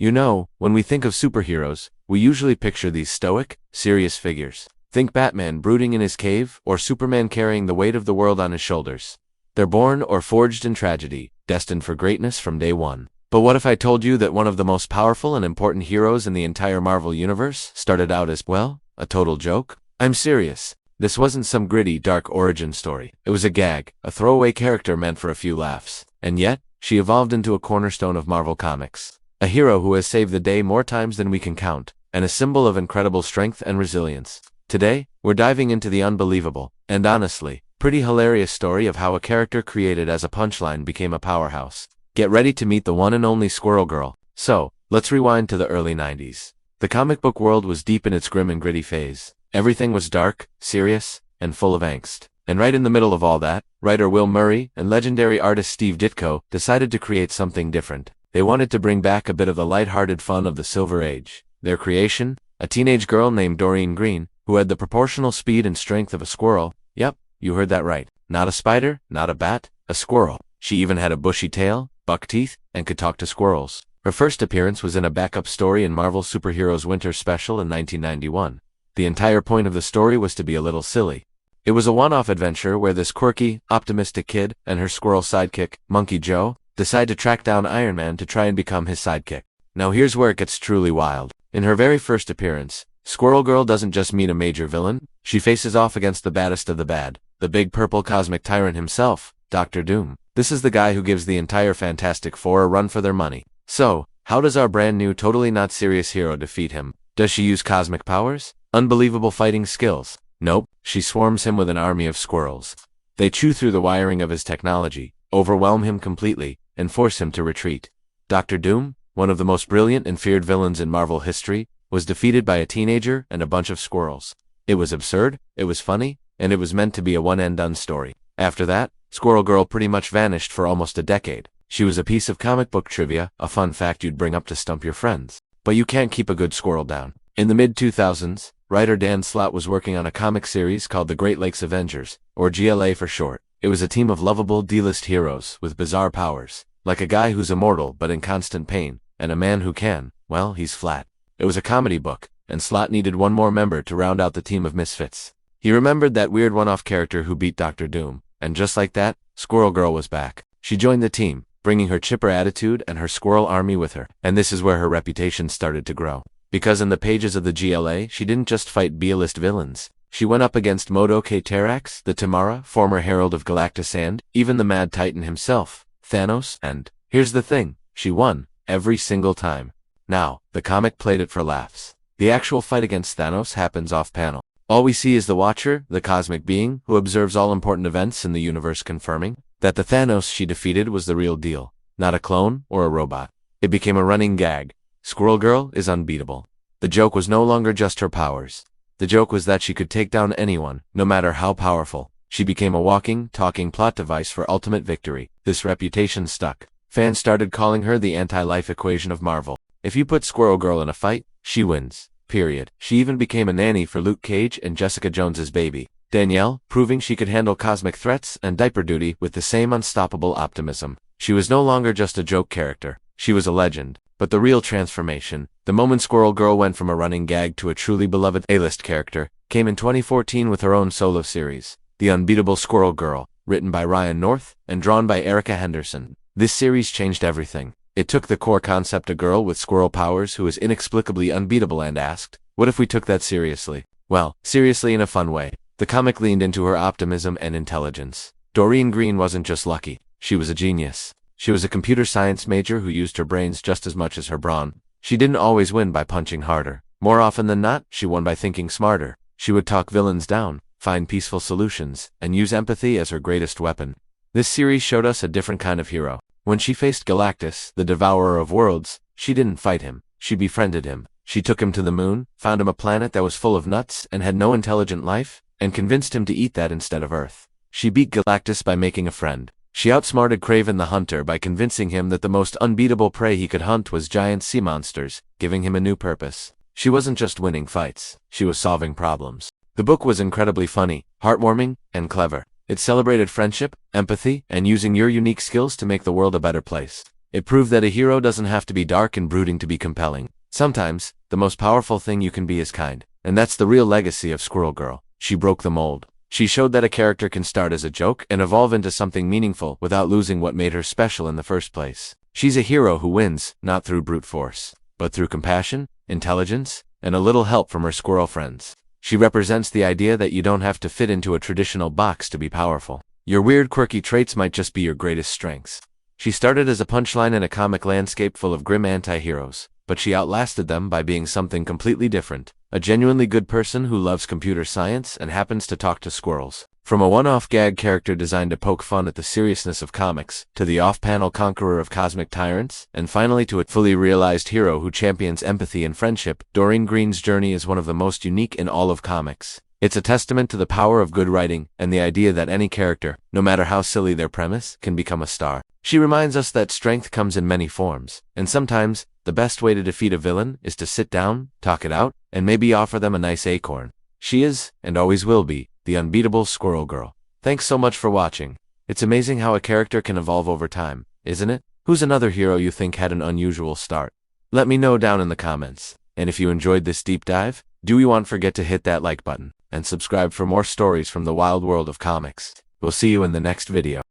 You know, when we think of superheroes, we usually picture these stoic, serious figures. Think Batman brooding in his cave, or Superman carrying the weight of the world on his shoulders. They're born or forged in tragedy, destined for greatness from day one. But what if I told you that one of the most powerful and important heroes in the entire Marvel Universe started out as, well, a total joke? I'm serious. This wasn't some gritty, dark origin story. It was a gag, a throwaway character meant for a few laughs. And yet, she evolved into a cornerstone of Marvel Comics. A hero who has saved the day more times than we can count, and a symbol of incredible strength and resilience. Today, we're diving into the unbelievable, and honestly, pretty hilarious story of how a character created as a punchline became a powerhouse. Get ready to meet the one and only Squirrel Girl. So, let's rewind to the early 90s. The comic book world was deep in its grim and gritty phase. Everything was dark, serious, and full of angst. And right in the middle of all that, writer Will Murray and legendary artist Steve Ditko decided to create something different. They wanted to bring back a bit of the light-hearted fun of the Silver Age. Their creation, a teenage girl named Doreen Green, who had the proportional speed and strength of a squirrel. Yep, you heard that right. Not a spider, not a bat, a squirrel. She even had a bushy tail, buck teeth, and could talk to squirrels. Her first appearance was in a backup story in Marvel Superheroes Winter Special in 1991. The entire point of the story was to be a little silly. It was a one-off adventure where this quirky, optimistic kid and her squirrel sidekick, Monkey Joe, decide to track down Iron Man to try and become his sidekick. Now here's where it gets truly wild. In her very first appearance, Squirrel Girl doesn't just meet a major villain, she faces off against the baddest of the bad, the big purple cosmic tyrant himself, Dr. Doom. This is the guy who gives the entire Fantastic Four a run for their money. So, how does our brand new totally not serious hero defeat him? Does she use cosmic powers? Unbelievable fighting skills? Nope, she swarms him with an army of squirrels. They chew through the wiring of his technology, overwhelm him completely, and force him to retreat. Dr. Doom, one of the most brilliant and feared villains in Marvel history, was defeated by a teenager and a bunch of squirrels. It was absurd, it was funny, and it was meant to be a one-and-done story. After that, Squirrel Girl pretty much vanished for almost a decade. She was a piece of comic book trivia, a fun fact you'd bring up to stump your friends. But you can't keep a good squirrel down. In the mid-2000s, writer Dan Slott was working on a comic series called The Great Lakes Avengers, or GLA for short. It was a team of lovable D-list heroes with bizarre powers, like a guy who's immortal but in constant pain, and a man who can, well, he's flat. It was a comedy book, and Slott needed one more member to round out the team of misfits. He remembered that weird one-off character who beat Dr. Doom, and just like that, Squirrel Girl was back. She joined the team, bringing her chipper attitude and her squirrel army with her, and this is where her reputation started to grow. Because in the pages of the GLA, she didn't just fight B-list villains. She went up against Modo K. Terax, the Tamara, former herald of Galactus, and even the Mad Titan himself, Thanos, and here's the thing, she won, every single time. Now, the comic played it for laughs. The actual fight against Thanos happens off-panel. All we see is the Watcher, the cosmic being, who observes all important events in the universe, confirming that the Thanos she defeated was the real deal, not a clone or a robot. It became a running gag. Squirrel Girl is unbeatable. The joke was no longer just her powers. The joke was that she could take down anyone, no matter how powerful. She became a walking, talking plot device for ultimate victory. This reputation stuck. Fans started calling her the anti-life equation of Marvel. If you put Squirrel Girl in a fight, she wins. Period. She even became a nanny for Luke Cage and Jessica Jones's baby, Danielle, proving she could handle cosmic threats and diaper duty with the same unstoppable optimism. She was no longer just a joke character. She was a legend. But the real transformation, the moment Squirrel Girl went from a running gag to a truly beloved A-list character, came in 2014 with her own solo series, The Unbeatable Squirrel Girl, written by Ryan North and drawn by Erica Henderson. This series changed everything. It took the core concept, a girl with squirrel powers who is inexplicably unbeatable, and asked, what if we took that seriously? Well, seriously in a fun way. The comic leaned into her optimism and intelligence. Doreen Green wasn't just lucky, she was a genius. She was a computer science major who used her brains just as much as her brawn. She didn't always win by punching harder. More often than not, she won by thinking smarter. She would talk villains down, find peaceful solutions, and use empathy as her greatest weapon. This series showed us a different kind of hero. When she faced Galactus, the devourer of worlds, she didn't fight him. She befriended him. She took him to the moon, found him a planet that was full of nuts and had no intelligent life, and convinced him to eat that instead of Earth. She beat Galactus by making a friend. She outsmarted Kraven the Hunter by convincing him that the most unbeatable prey he could hunt was giant sea monsters, giving him a new purpose. She wasn't just winning fights, she was solving problems. The book was incredibly funny, heartwarming, and clever. It celebrated friendship, empathy, and using your unique skills to make the world a better place. It proved that a hero doesn't have to be dark and brooding to be compelling. Sometimes, the most powerful thing you can be is kind. And that's the real legacy of Squirrel Girl. She broke the mold. She showed that a character can start as a joke and evolve into something meaningful without losing what made her special in the first place. She's a hero who wins, not through brute force, but through compassion, intelligence, and a little help from her squirrel friends. She represents the idea that you don't have to fit into a traditional box to be powerful. Your weird, quirky traits might just be your greatest strengths. She started as a punchline in a comic landscape full of grim anti-heroes, but she outlasted them by being something completely different. A genuinely good person who loves computer science and happens to talk to squirrels. From a one-off gag character designed to poke fun at the seriousness of comics, to the off-panel conqueror of cosmic tyrants, and finally to a fully realized hero who champions empathy and friendship, Doreen Green's journey is one of the most unique in all of comics. It's a testament to the power of good writing and the idea that any character, no matter how silly their premise, can become a star. She reminds us that strength comes in many forms, and sometimes, the best way to defeat a villain is to sit down, talk it out, and maybe offer them a nice acorn. She is, and always will be, the unbeatable Squirrel Girl. Thanks so much for watching. It's amazing how a character can evolve over time, isn't it? Who's another hero you think had an unusual start? Let me know down in the comments. And if you enjoyed this deep dive, do you not forget to hit that like button, and subscribe for more stories from the wild world of comics. We'll see you in the next video.